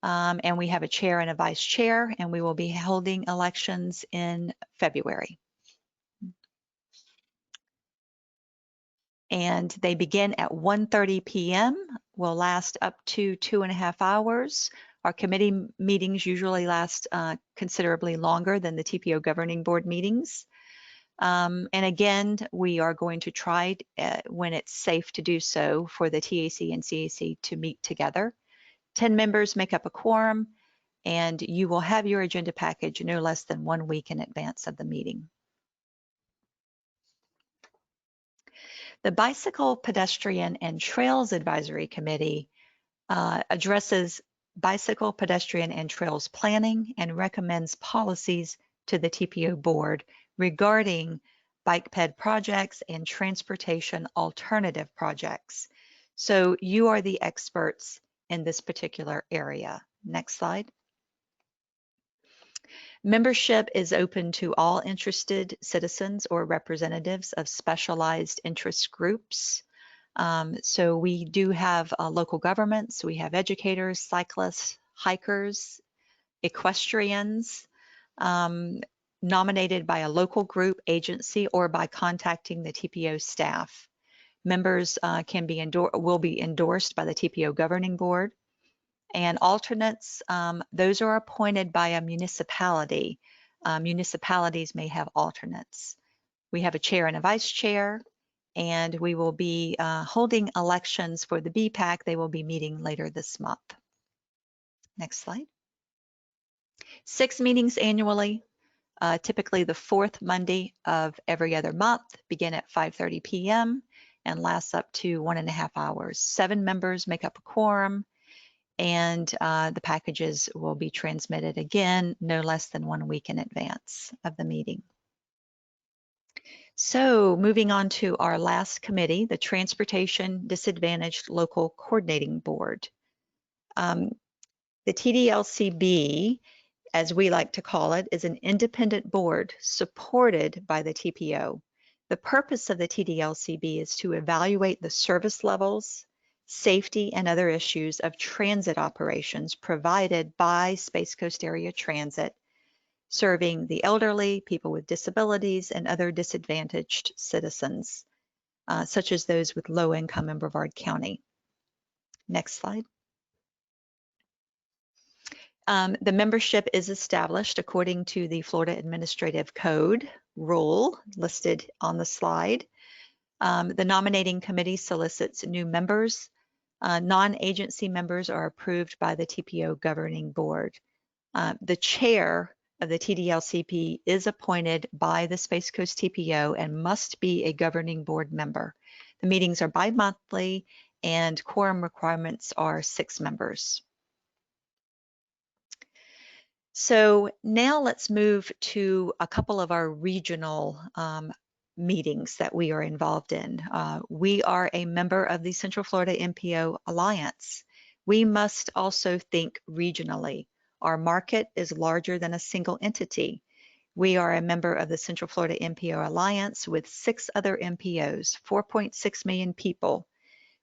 And we have a chair and a vice chair, and we will be holding elections in February. And they begin at 1:30 p.m., will last up to 2.5 hours. Our committee meetings usually last considerably longer than the TPO governing board meetings. And again, we are going to try, when it's safe to do so, for the TAC and CAC to meet together. 10 members make up a quorum, and you will have your agenda package no less than 1 week in advance of the meeting. The Bicycle, Pedestrian, and Trails Advisory Committee addresses bicycle, pedestrian, and trails planning and recommends policies to the TPO board regarding bike ped projects and transportation alternative projects. So you are the experts in this particular area. Next slide. Membership is open to all interested citizens or representatives of specialized interest groups. So we do have local governments, we have educators, cyclists, hikers, equestrians, nominated by a local group, agency, or by contacting the TPO staff. Members will be endorsed by the TPO governing board. And alternates, those are appointed by a municipality. Municipalities may have alternates. We have a chair and a vice chair, and we will be holding elections for the BPAC. They will be meeting later this month. Next slide. 6 meetings annually, typically the 4th Monday of every other month, begin at 5:30 p.m. and lasts up to 1.5 hours. 7 members make up a quorum, and the packages will be transmitted again no less than 1 week in advance of the meeting. So moving on to our last committee, the Transportation Disadvantaged Local Coordinating Board. The TDLCB, as we like to call it, is an independent board supported by the TPO. The purpose of the TDLCB is to evaluate the service levels, safety, and other issues of transit operations provided by Space Coast Area Transit, serving the elderly, people with disabilities, and other disadvantaged citizens, such as those with low income in Brevard County. Next slide. The membership is established according to the Florida Administrative Code rule listed on the slide. The nominating committee solicits new members. Non-agency members are approved by the TPO governing board. The chair of the TDLCP is appointed by the Space Coast TPO and must be a governing board member. The meetings are bi-monthly and quorum requirements are 6 members. So now let's move to a couple of our regional meetings that we are involved in. We are a member of the Central Florida MPO Alliance. We must also think regionally. Our market is larger than a single entity. We are a member of the Central Florida MPO Alliance with 6 other MPOs, 4.6 million people.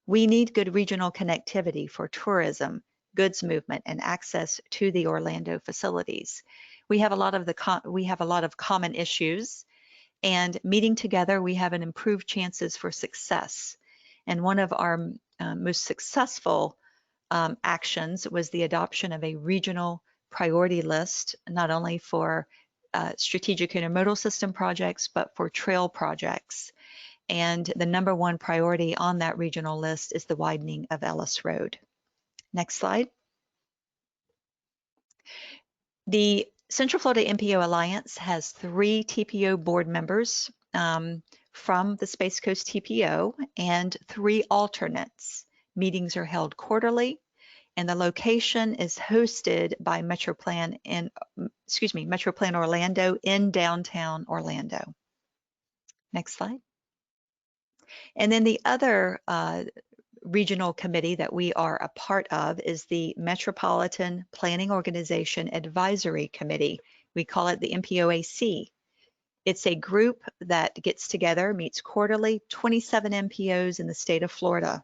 We need good regional connectivity for tourism, goods movement, and access to the Orlando facilities. We have a lot of common issues, and meeting together, we have an improved chances for success. And one of our most successful actions was the adoption of a regional priority list, not only for strategic intermodal system projects, but for trail projects. And the #1 priority on that regional list is the widening of Ellis Road. Next slide. The Central Florida MPO Alliance has 3 TPO board members from the Space Coast TPO and 3 alternates. Meetings are held quarterly, and the location is hosted by Metroplan Orlando in downtown Orlando. Next slide. And then the other regional committee that we are a part of is the Metropolitan Planning Organization Advisory Committee. We call it the MPOAC. It's a group that gets together, meets quarterly, 27 MPOs in the state of Florida.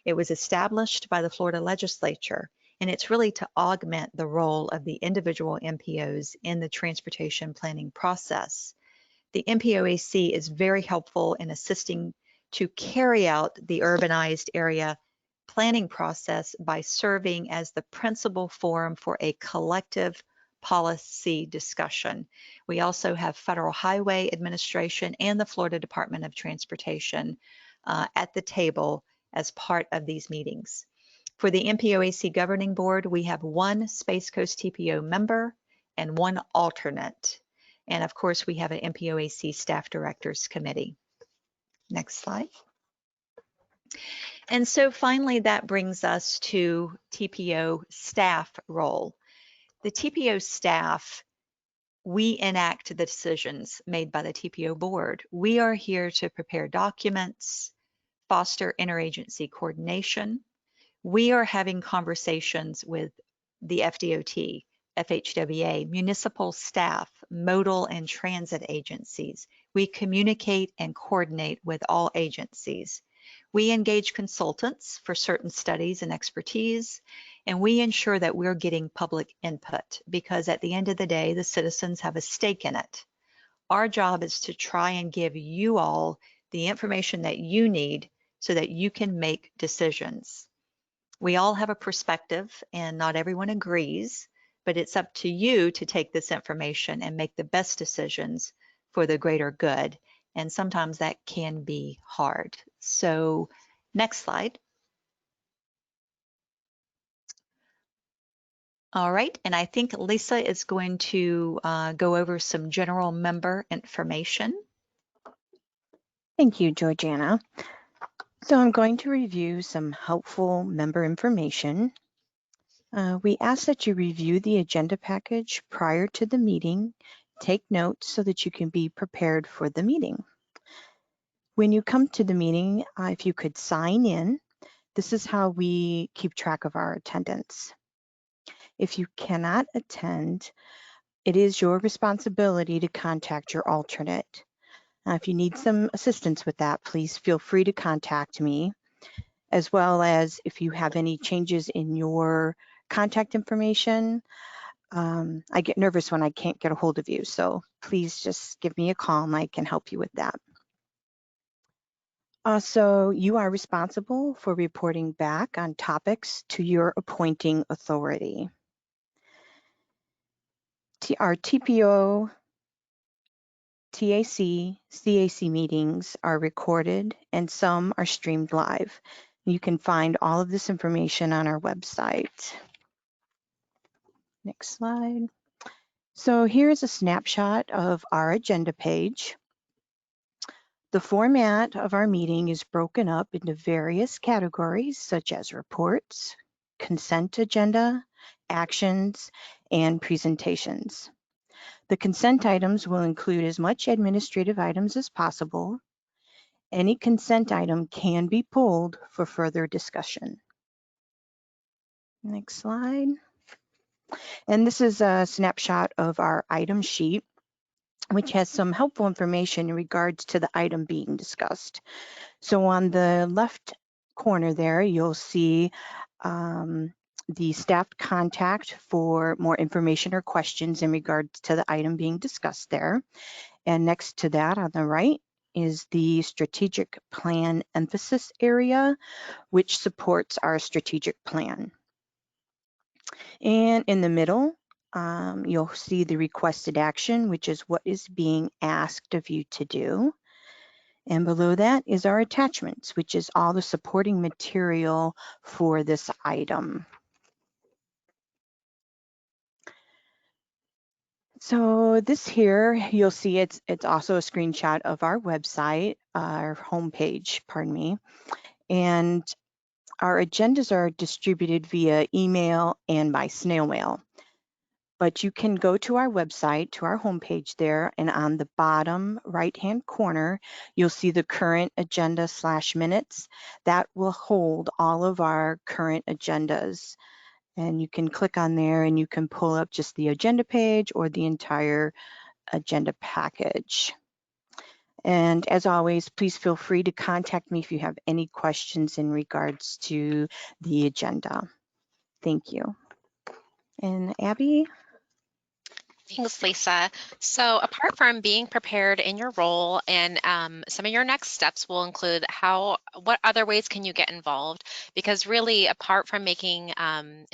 It was established by the Florida legislature, and it's really to augment the role of the individual MPOs in the transportation planning process. The MPOAC is very helpful in assisting to carry out the urbanized area planning process by serving as the principal forum for a collective policy discussion. We also have Federal Highway Administration and the Florida Department of Transportation at the table as part of these meetings. For the MPOAC Governing Board, we have 1 Space Coast TPO member and 1 alternate. And of course, we have an MPOAC Staff Directors Committee. Next slide. And so finally, that brings us to TPO staff role. The TPO staff, we enact the decisions made by the TPO board. We are here to prepare documents, foster interagency coordination. We are having conversations with the FDOT, FHWA, municipal staff, modal and transit agencies. We communicate and coordinate with all agencies. We engage consultants for certain studies and expertise, and we ensure that we're getting public input because at the end of the day, the citizens have a stake in it. Our job is to try and give you all the information that you need so that you can make decisions. We all have a perspective and not everyone agrees, but it's up to you to take this information and make the best decisions for the greater good. And sometimes that can be hard. So next slide. All right, and I think Lisa is going to go over some general member information. Thank you, Georgiana. So I'm going to review some helpful member information. We ask that you review the agenda package prior to the meeting. Take notes so that you can be prepared for the meeting. When you come to the meeting, if you could sign in, this is how we keep track of our attendance. If you cannot attend, it is your responsibility to contact your alternate. If you need some assistance with that, please feel free to contact me, as well as if you have any changes in your contact information. I get nervous when I can't get a hold of you, so please just give me a call and I can help you with that. Also, you are responsible for reporting back on topics to your appointing authority. Our TPO, TAC, CAC meetings are recorded and some are streamed live. You can find all of this information on our website. Next slide. So here's a snapshot of our agenda page. The format of our meeting is broken up into various categories such as reports, consent agenda, actions, and presentations. The consent items will include as much administrative items as possible. Any consent item can be pulled for further discussion. Next slide. And this is a snapshot of our item sheet, which has some helpful information in regards to the item being discussed. So on the left corner there, you'll see the staff contact for more information or questions in regards to the item being discussed there. And next to that on the right is the strategic plan emphasis area, which supports our strategic plan. And in the middle, you'll see the requested action, which is what is being asked of you to do. And below that is our attachments, which is all the supporting material for this item. So this here, you'll see it's also a screenshot of our website, our homepage, pardon me. And our agendas are distributed via email and by snail mail. But you can go to our website, to our homepage there, and on the bottom right-hand corner, you'll see the current agenda / minutes. That will hold all of our current agendas. And you can click on there and you can pull up just the agenda page or the entire agenda package. And as always, please feel free to contact me if you have any questions in regards to the agenda. Thank you. And Abby? Thanks, Lisa. So apart from being prepared in your role, and some of your next steps will include what other ways can you get involved? Because really, apart from making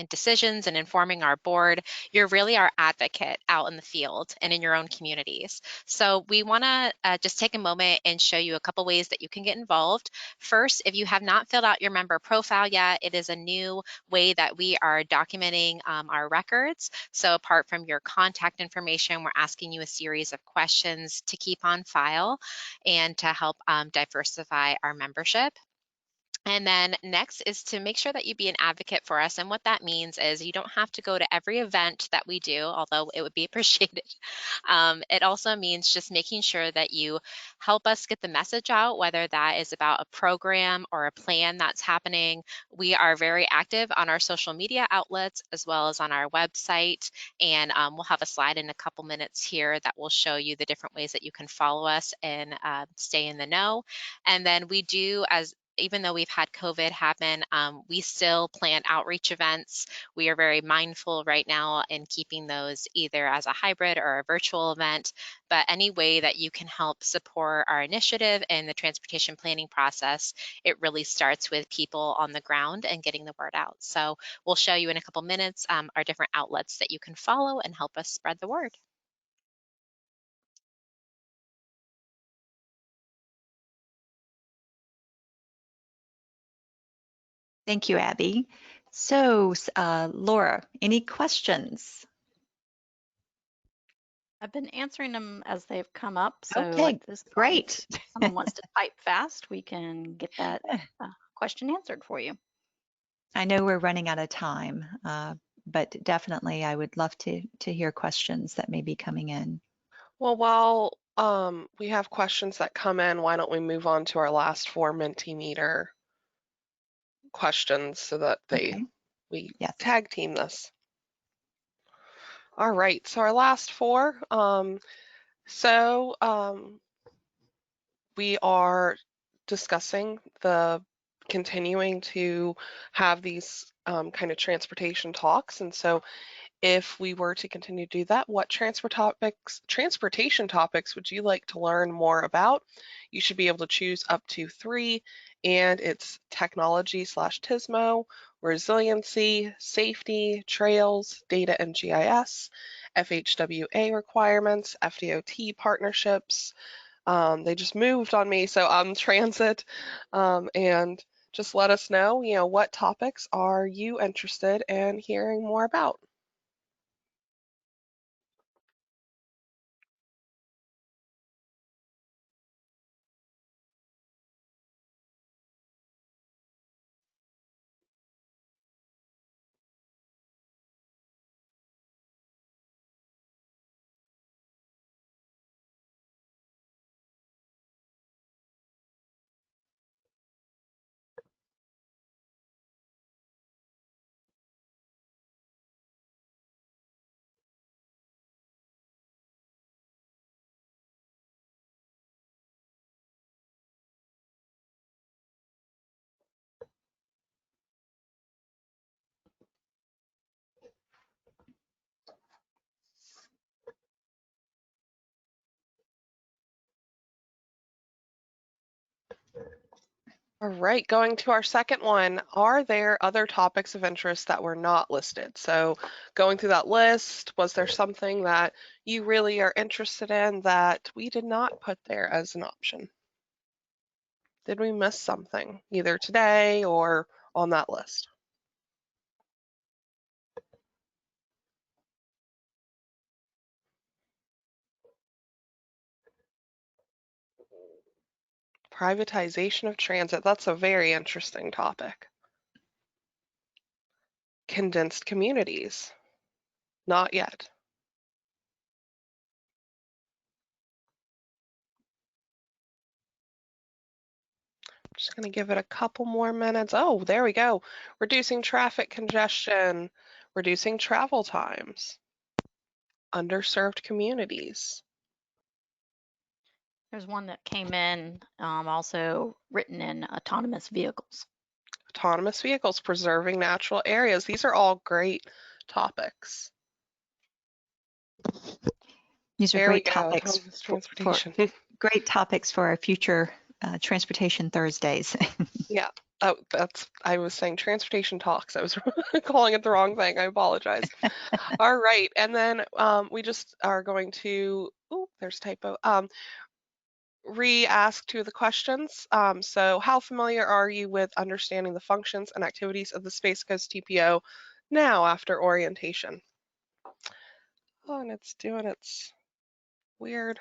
decisions and informing our board, you're really our advocate out in the field and in your own communities. So we want to just take a moment and show you a couple ways that you can get involved. First, if you have not filled out your member profile yet, it is a new way that we are documenting our records. So apart from your contact information, we're asking you a series of questions to keep on file and to help diversify our membership. And then next is to make sure that you be an advocate for us. And what that means is you don't have to go to every event that we do, although it would be appreciated. It also means just making sure that you help us get the message out, whether that is about a program or a plan that's happening. We are very active on our social media outlets as well as on our website. And we'll have a slide in a couple minutes here that will show you the different ways that you can follow us and stay in the know. And then we do, even though we've had COVID happen, we still plan outreach events. We are very mindful right now in keeping those either as a hybrid or a virtual event, but any way that you can help support our initiative and the transportation planning process, it really starts with people on the ground and getting the word out. So we'll show you in a couple minutes our different outlets that you can follow and help us spread the word. Thank you, Abby. So, Laura, any questions? I've been answering them as they've come up. So Okay, at this point, great. if someone wants to type fast, we can get that question answered for you. I know we're running out of time, but definitely I would love to hear questions that may be coming in. Well, while we have questions that come in, why don't we move on to our last 4 Mentimeter questions so that we Yes. tag team this. All right, so our last 4. We are discussing the continuing to have these kind of transportation talks, and so if we were to continue to do that, what transportation topics would you like to learn more about? You should be able to choose up to 3, and it's technology/TISMO, resiliency, safety, trails, data and GIS, FHWA requirements, FDOT partnerships. They just moved on me, so transit, and just let us know, what topics are you interested in hearing more about? All right, going to our second one, are there other topics of interest that were not listed? So going through that list, was there something that you really are interested in that we did not put there as an option? Did we miss something, either today or on that list? Privatization of transit, that's a very interesting topic. Condensed communities, not yet. Just going to give it a couple more minutes. Oh, there we go. Reducing traffic congestion, reducing travel times, underserved communities. There's one that came in also written in autonomous vehicles. Autonomous vehicles, preserving natural areas. These are all great topics. These are There great we go. topics. Autonomous transportation. Great topics for our future Transportation Thursdays. Yeah. Oh, I was saying transportation talks. I was calling it the wrong thing. I apologize. All right. And then we just are going to, there's a typo. Re-ask 2 of the questions. So how familiar are you with understanding the functions and activities of the Space Coast TPO now after orientation? Oh, and it's doing its weird.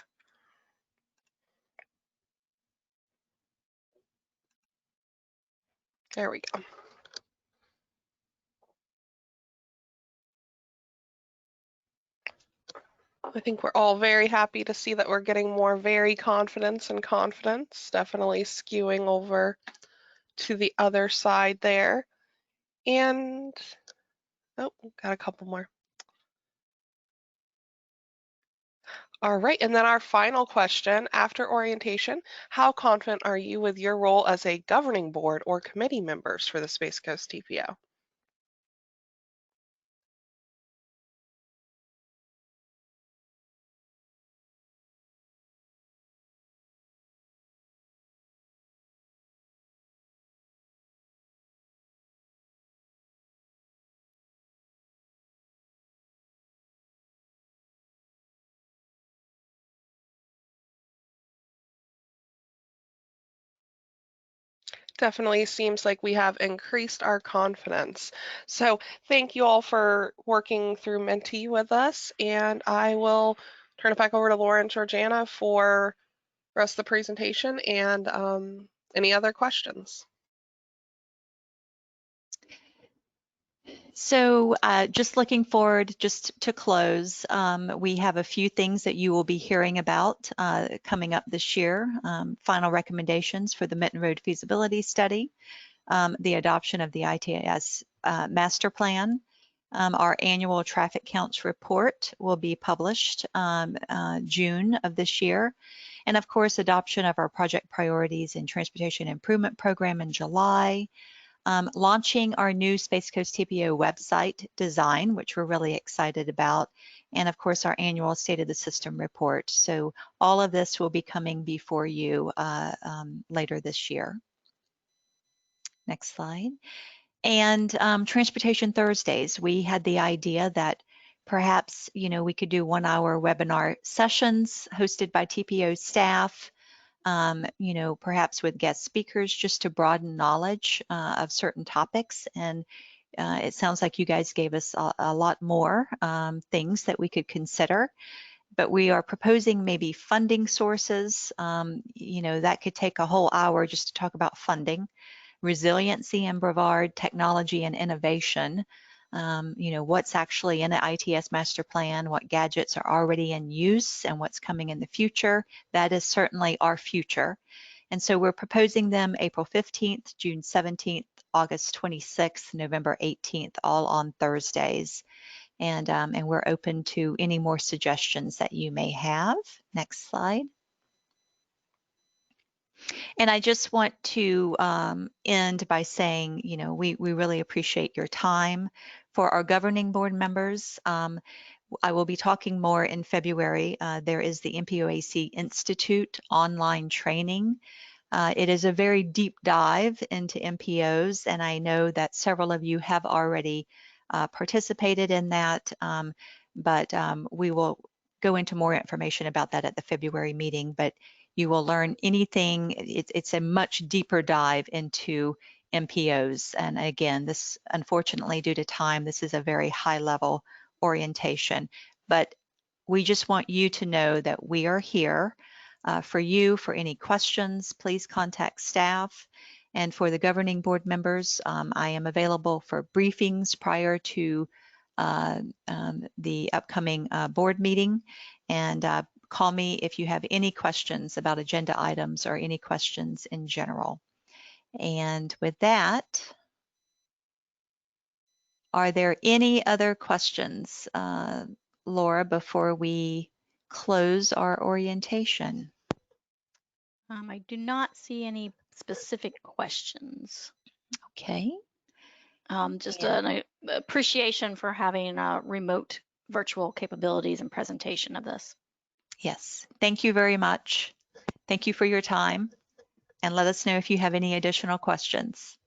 There we go. I think we're all very happy to see that we're getting more very confidence and confidence, definitely skewing over to the other side there. And, oh, got a couple more. All right, and then our final question, after orientation, how confident are you with your role as a governing board or committee members for the Space Coast TPO? Definitely seems like we have increased our confidence. So thank you all for working through Menti with us, and I will turn it back over to Laura and Georgiana for the rest of the presentation and any other questions. So just looking forward, just to close, we have a few things that you will be hearing about coming up this year. Final recommendations for the Minton Road feasibility study, the adoption of the ITS master plan. Our annual traffic counts report will be published June of this year. And of course, adoption of our project priorities and transportation improvement program in July. Launching our new Space Coast TPO website design, which we're really excited about, and of course our annual State of the System report. So all of this will be coming before you later this year. Next slide. And Transportation Thursdays, we had the idea that perhaps, you know, we could do 1-hour webinar sessions hosted by TPO staff, you know, perhaps with guest speakers, just to broaden knowledge of certain topics. And it sounds like you guys gave us a lot more things that we could consider. But we are proposing maybe funding sources. You know, that could take a whole hour just to talk about funding, resiliency in Brevard, technology and innovation. You know, what's actually in the ITS master plan, what gadgets are already in use, and what's coming in the future. That is certainly our future. And so we're proposing them April 15th, June 17th, August 26th, November 18th, all on Thursdays. And we're open to any more suggestions that you may have. Next slide. And I just want to end by saying, you know, we really appreciate your time. For our governing board members, I will be talking more in February. There is the MPOAC Institute online training. It is a very deep dive into MPOs, and I know that several of you have already participated in that, but we will go into more information about that at the February meeting. But you will learn anything. It's a much deeper dive into MPOs. And again, this, unfortunately, due to time, this is a very high level orientation. But we just want you to know that we are here for you. For any questions, please contact staff. And for the governing board members, I am available for briefings prior to the upcoming board meeting. And call me if you have any questions about agenda items or any questions in general. And with that, are there any other questions, Laura, before we close our orientation? I do not see any specific questions. Okay. Just an appreciation for having remote virtual capabilities and presentation of this. Yes, thank you very much. Thank you for your time. And let us know if you have any additional questions.